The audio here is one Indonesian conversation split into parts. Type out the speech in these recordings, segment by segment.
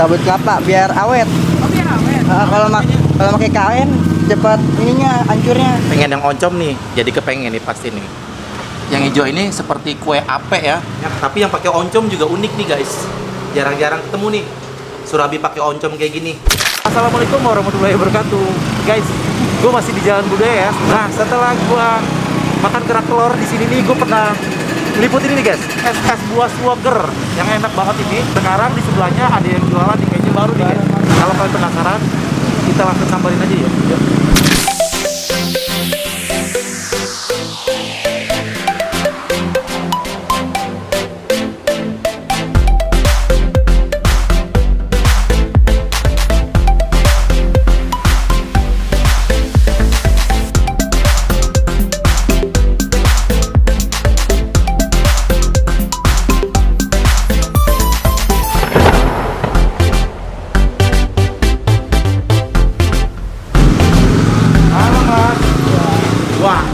Sabut kelapa biar awet. Oh, biar awet. Kalau pakai kain cepat ininya hancurnya. Pengen yang oncom nih, jadi kepengen nih pasti nih. Yang hijau ini seperti kue ape ya. Tapi yang pakai oncom juga unik nih guys. Jarang-jarang ketemu nih surabi pakai oncom kayak gini. Assalamualaikum warahmatullahi wabarakatuh. Guys, gue masih di Jalan Budaya ya. Nah, setelah gue makan kerak telur di sini nih, gue pernah meliput ini nih guys, es buah Swagger yang enak banget ini. Sekarang di sebelahnya ada yang jualan nih, kayaknya baru nih guys. Kalau kalian penasaran, kita langsung samperin aja ya. Yuk.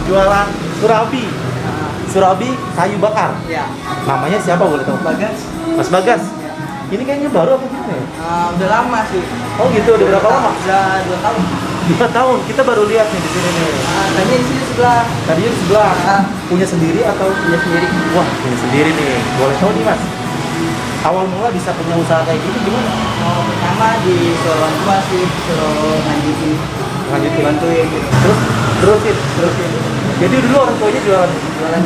Jualan surabi kayu bakar. Ya. Namanya siapa boleh tahu? Bagas. Mas Bagas. Ini kayaknya baru apa gimana ya? Udah lama sih. Oh gitu, udah berapa lama? Udah 2 tahun. 2 tahun. Kita baru lihat nih di sini nih. Tadi di sini sebelah. Tadinya di sebelah. Punya sendiri atau Punya sendiri. Wah, punya sendiri nih. Boleh tahu nih Mas. Awal mula bisa punya usaha kayak gini gimana? Pertama di Solo tua sih, suruh lanjutin bantuin gitu. Terusin. Jadi dulu orang tuanya jualan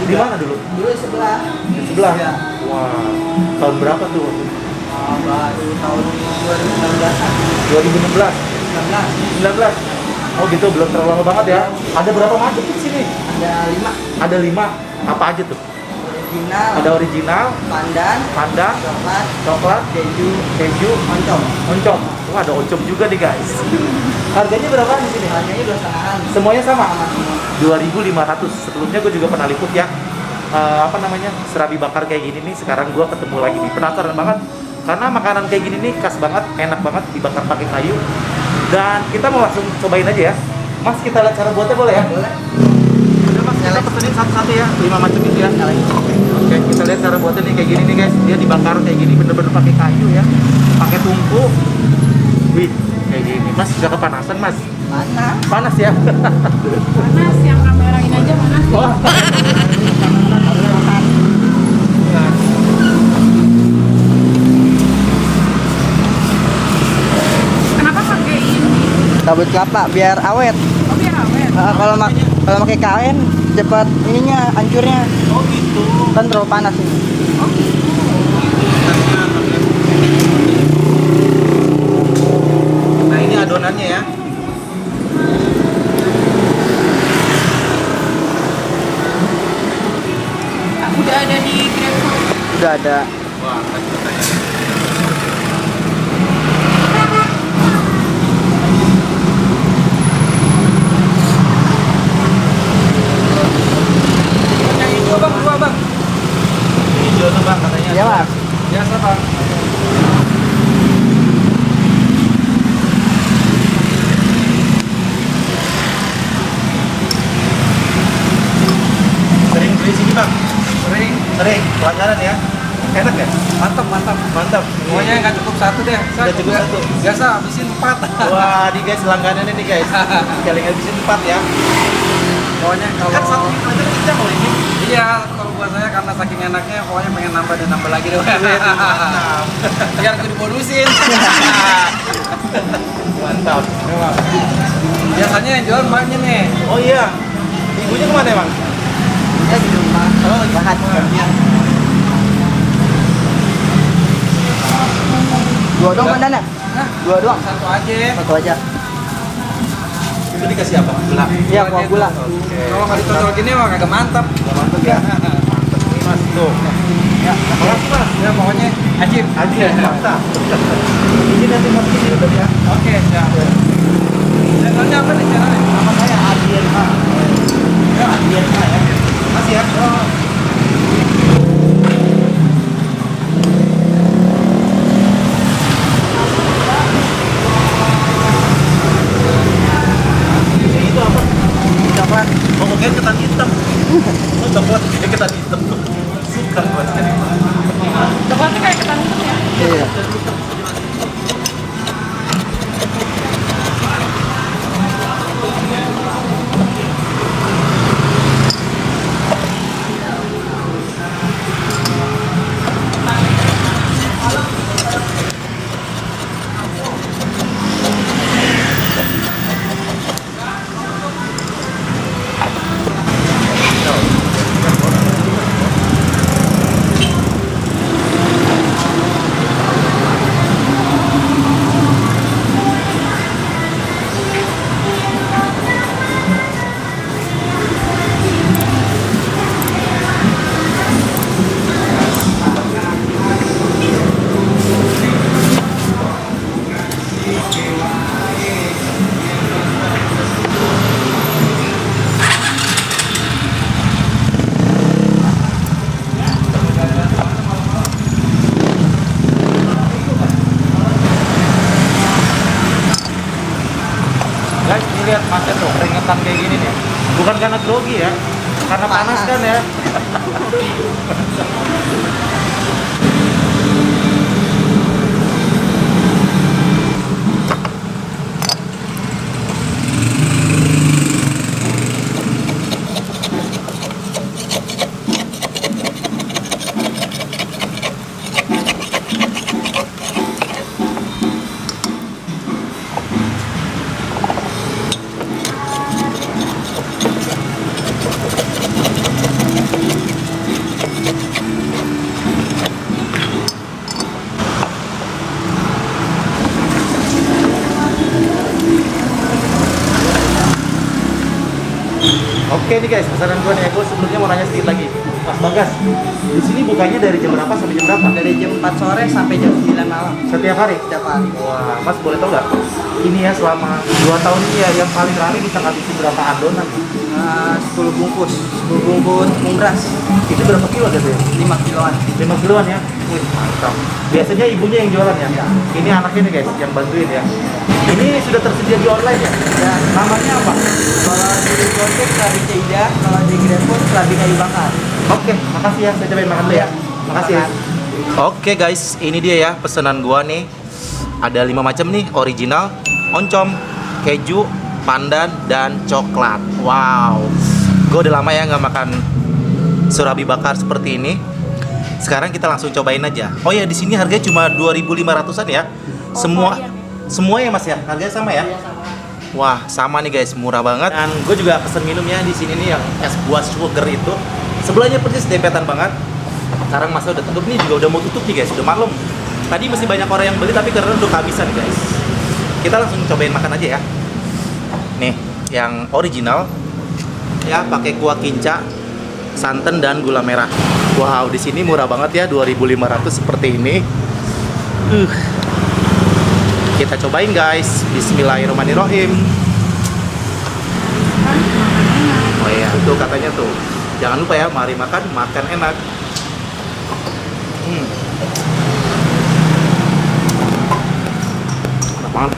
di mana dulu? Dulu di sebelah. Di sebelah. Ya. Wah, tahun berapa tuh? Baru tahun 2016-an. 2016. 19. 19. Oh gitu, belum terlalu lama banget ya. Ada berapa macam di sini? Ada 5. Ada 5. Apa aja tuh? Original. Ada original, pandan, coklat, keju, oncom. Wah, ada oncom juga nih guys. Harganya berapa di sini? Harganya 2,5-an. Semuanya sama? Sama. 2.500. Sebelumnya gue juga pernah liput ya. Serabi bakar kayak gini nih. Sekarang gue ketemu lagi nih. Penasaran banget. Karena makanan kayak gini nih khas banget, enak banget dibakar pakai kayu. Dan kita mau langsung cobain aja ya. Mas, kita lihat cara buatnya boleh ya? Boleh. Udah Mas, kita pesenin satu-satu ya. 5 macam itu ya. Oke, kita lihat cara buatnya nih kayak gini nih guys. Dia dibakar kayak gini, bener-bener pakai kayu ya. Pakai tungku. Wih, kayak gini. Mas, udah kepanasan Mas? Panas ya? Panas, yang kamerain aja panas. Oh. Kenapa pakai ini? Sabut kelapa biar awet. Oh, biar awet. Kalau pakai kain cepat ininya hancurnya. Oh gitu. Kan terlalu panas ini. Oh, gitu. Nah, ini adonannya ya. Udah ada di GrabFood. Udah ada. Wah, katanya. Yang hijau bang, 2 bang. Hijau tuh Bang katanya. Iya, Mas. Biasa bang. Sering beli sini Bang? Sering. Sering, pelanggaran ya? Enak ya? Mantap. Mantap. Pokoknya nggak cukup 1 deh. Nggak cukup 1. Biasa habisin 4. Wah, nih guys, langganannya nih guys. Sekali ngabisin 4 ya. Pokoknya Kan kalau 1 aja kencang loh ini. iya, kalau buat saya karena saking enaknya, pokoknya pengen nambah dan nambah lagi deh. Mantap. Biar gue dibonusin. Mantap. Biasanya yang jual mbaknya nih. Oh iya. Ibunya kemana Bang? Ya di rumah. Oh, Bahat. Dua doang pandannya. Hah? 2 doang. 1 aja. Satu aja. Itu dikasih apa? Gula. Iya, kuah gula. Oke. Kalau nggak ditodol gini mah kagak mantap. Mantap ya. Mantap nih Mas tuh. Ya, Makasih Mas. ya pokoknya ajib. Aja mantap. Ini nanti masukin di YouTube ya. Oke, ya. Channelnya apa nih channelnya? Nama saya Adrian A. Ya, Adrian A ya. Masih ya? Itu apa? Coklat. Oh, mungkin ketan hitam. Oh, coklat kayak ketan hitam. Suka buat jadi. Coklatnya kayak ketan hitam ya. Iya. Guys, ini lihat macet tuh, keringetan kayak gini nih. Bukan karena grogi ya, karena panas kan ya. Oke nih guys, pesanan gue nih. Gue sebelumnya mau nanya sedikit lagi, Mas Bagas. Di sini bukanya dari jam berapa sampai jam berapa? Dari jam 4 sore sampai jam 9 malam. Setiap hari? Setiap hari. Wah, Mas boleh tau nggak? Ini ya selama 2 tahun ini ya yang paling rame bisa ngabisin berapa adonan? 10 bungkus. 10 bungkus mungras. Itu berapa kilo gitu ya? 5 kiloan. 5 kiloan ya? Wih, mantap. Biasanya ibunya yang jualan ya? Ya. Ini anaknya nih guys, yang bantuin ya. Ini sudah tersedia di online ya? Ya. Namanya apa? Kalau di Gojek Serabi Cida, kalau di GrabFood Serabi Kayu Bakar. Oke, makasih ya. Saya cobain makan dulu ya. Makasih ya. Oke guys, ini dia ya pesanan gua nih. Ada 5 macam nih, original, oncom, keju, pandan, dan coklat. Wow. Gue udah lama ya nggak makan surabi bakar seperti ini. Sekarang kita langsung cobain aja. Oh ya, di sini harganya cuma 2.500-an ya. Semua ya Mas ya? Harganya sama ya? Wah, sama nih guys, murah banget. Dan gue juga pesen minumnya di sini nih yang es buah sugar itu. Sebelahnya persis dempetan banget. Sekarang masa udah tutup nih, juga udah mau tutup nih guys, udah malam. Tadi masih banyak orang yang beli tapi karena udah kehabisan guys. Kita langsung cobain makan aja ya. Nih, yang original ya pakai kuah kinca, santan dan gula merah. Wow, di sini murah banget ya, 2.500 seperti ini. Kita cobain guys. Bismillahirrahmanirrahim. Oh iya, itu katanya tuh. Jangan lupa ya, mari makan enak. Enak banget.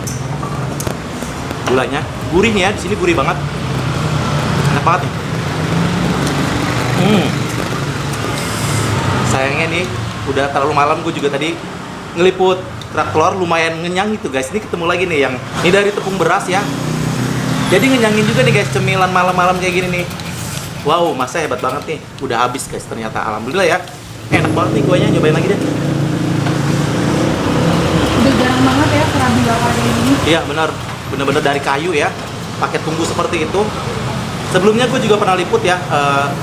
Gulanya gurih nih ya, di sini gurih banget. Enak banget nih. Sayangnya nih, udah terlalu malam. Gue juga tadi ngeliput kerak telur lumayan ngenyang gitu guys. Ini ketemu lagi nih yang ini dari tepung beras ya. Jadi ngenyangin juga nih guys, cemilan malam-malam kayak gini nih. Wow, masa hebat banget nih. Udah habis guys ternyata, alhamdulillah ya. Enak banget nih kuahnya, nyobain lagi deh. Udah jarang banget ya serabi bakar kayak gini. Iya bener, bener-bener dari kayu ya. Pakai tunggu seperti itu. Sebelumnya gue juga pernah liput ya,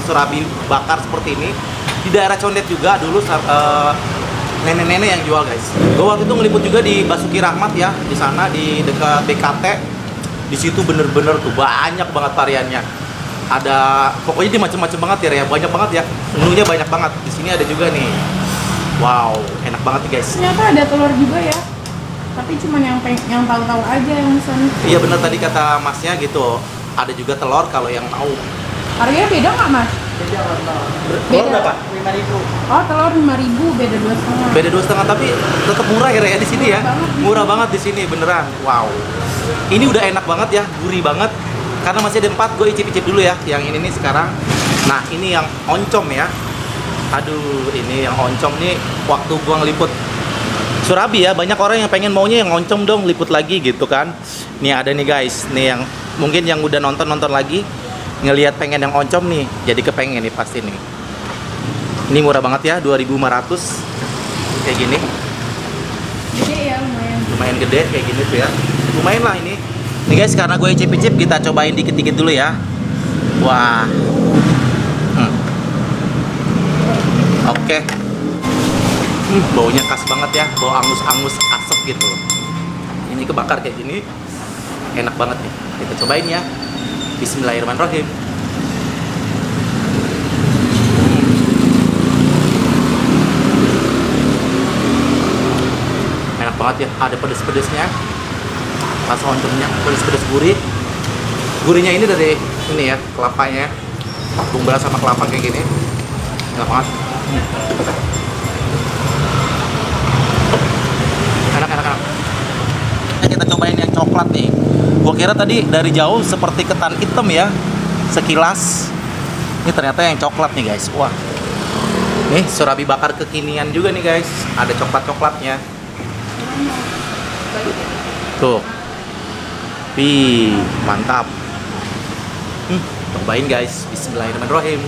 surabi bakar seperti ini di daerah Condet juga dulu. Nenek-nenek yang jual guys. Gue waktu itu ngeliput juga di Basuki Rahmat ya, di sana di dekat BKT. Di situ bener-bener tuh banyak banget variannya. Ada pokoknya dia macam-macam banget ya, banyak banget ya. Menunya banyak banget. Di sini ada juga nih. Wow, enak banget nih guys. Ternyata ada telur juga ya. Tapi cuma yang tahu-tahu aja yang pesan. Iya bener tadi kata masnya gitu. Ada juga telur kalau yang mau. Harganya beda nggak Mas? Beda kalau Telur berapa? 5.000. Oh, telur 5.000, beda 2,5. Beda 2,5 tapi tetap murah ya di sini ya. Murah banget di sini beneran. Wow. Ini udah enak banget ya, gurih banget. Karena masih ada 4, gue icip-icip dulu ya. Yang ini nih sekarang. Nah, ini yang oncom ya. Aduh, ini yang oncom nih waktu gue ngeliput surabi ya, banyak orang yang pengen maunya yang oncom dong, liput lagi gitu kan. Nih ada nih guys, nih yang mungkin yang udah nonton lagi ngelihat pengen yang oncom nih, jadi kepengen nih pasti nih. Ini murah banget ya, 2.500 kayak gini. Gede ya, lumayan. Lumayan gede kayak gini tuh ya. Lumayan lah ini. Nih guys, karena gue icip-icip, kita cobain dikit-dikit dulu ya. Wah. Oke. Baunya khas banget ya, bau angus-angus asap gitu. Ini kebakar kayak gini. Enak banget nih. Kita cobain ya. Bismillahirrahmanirrahim. Enak banget ya, ada pedes-pedesnya. rasa oncomnya pedas-pedas gurih. Gurihnya ini dari ini ya, kelapanya. Tumbal sama kelapa kayak gini. Enak banget. Enak. Nah, kita cobain yang coklat nih. Gua kira tadi dari jauh seperti ketan hitam ya, sekilas. Ini ternyata yang coklat nih guys. Wah. Nih surabi bakar kekinian juga nih guys. Ada coklat-coklatnya. Tuh. Wih, mantap. Cobain guys. Bismillahirrahmanirrahim.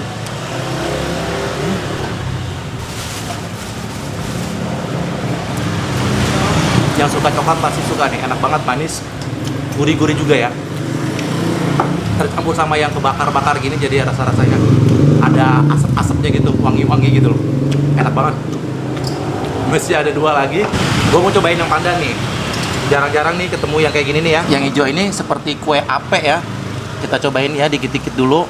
Yang suka coklat pasti suka nih, enak banget, manis, gurih-gurih juga ya. Tercampur sama yang kebakar-bakar gini jadi rasa-rasanya ada asap-asapnya gitu, wangi-wangi gitu loh. Enak banget. Masih ada 2 lagi. Gue mau cobain yang pandan nih. Jarang-jarang nih ketemu yang kayak gini nih ya. Yang hijau ini seperti kue ape ya. Kita cobain ya dikit-dikit dulu.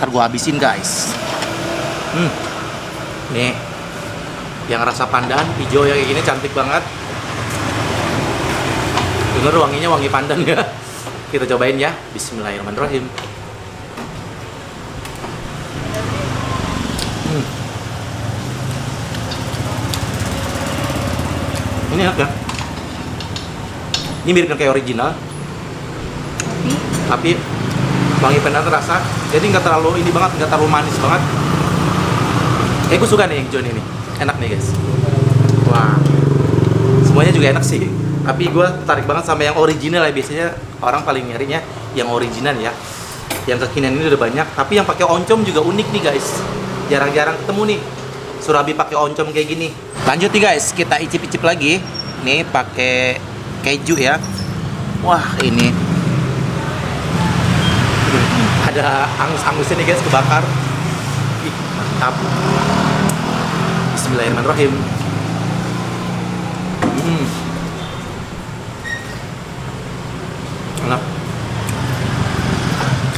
Ntar gue habisin guys. Nih, yang rasa pandan hijau yang kayak gini cantik banget. Dengar wanginya wangi pandan ya. Kita cobain ya. Bismillahirrahmanirrahim. Ini enak ya. Ini mirip kayak original. Tapi wangi pandan terasa. Jadi nggak terlalu ini banget, nggak terlalu manis banget. Gue suka nih yang hijau ini. Enak nih guys. Wah. Semuanya juga enak sih. Tapi gue tertarik banget sama yang original ya. Biasanya orang paling nyarinya yang original ya. Yang kekinian ini udah banyak. Tapi yang pakai oncom juga unik nih guys. Jarang-jarang ketemu nih surabi pakai oncom kayak gini. Lanjut nih guys, kita icip-icip lagi. Nih pakai keju ya. Wah ini ada angus-angusnya nih guys, kebakar. Ih, mantap. Bismillahirrahmanirrahim. Enak.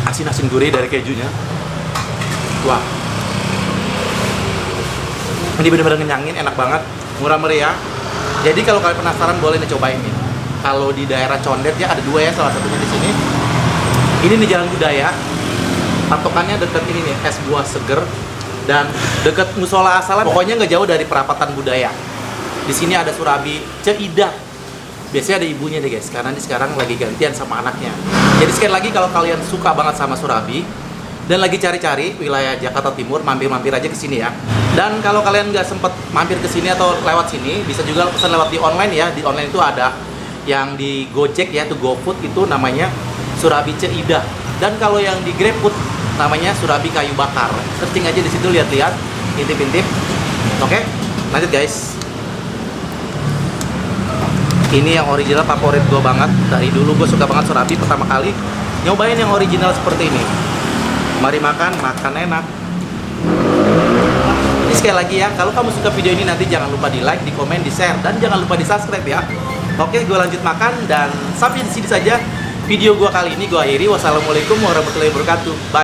Asin-asin gurih dari kejunya. Wah. Ini bener-bener ngenyangin, enak banget, murah meriah. Jadi kalau kalian penasaran boleh dicobain nih. Kalau di daerah Condet ya ada 2 ya, salah satunya di sini. Ini nih Jalan Budaya. Patokannya dekat ini nih, es buah seger dan dekat Musola Asalan. Pokoknya nggak jauh dari Perapatan Budaya. Di sini ada surabi Ceidah. Biasanya ada ibunya deh guys, karena ini sekarang lagi gantian sama anaknya. Jadi sekali lagi kalau kalian suka banget sama surabi dan lagi cari-cari wilayah Jakarta Timur, mampir-mampir aja ke sini ya. Dan kalau kalian nggak sempet mampir ke sini atau lewat sini, bisa juga pesan lewat di online ya. Di online itu ada yang di Gojek ya, tuh GoFood itu namanya surabi Ceidah. Dan kalau yang di GrabFood namanya surabi kayu bakar. Searching aja di situ, lihat-lihat, intip-intip. Oke, lanjut guys. Ini yang original favorit gue banget. Dari dulu gue suka banget surabi, pertama kali nyobain yang original seperti ini. Mari makan enak. Ini sekali lagi ya, kalau kamu suka video ini nanti jangan lupa di like, di komen, di share, dan jangan lupa di subscribe ya. Oke, gue lanjut makan dan sampai di sini saja video gue kali ini. Gue akhiri. Wassalamualaikum warahmatullahi wabarakatuh. Bye.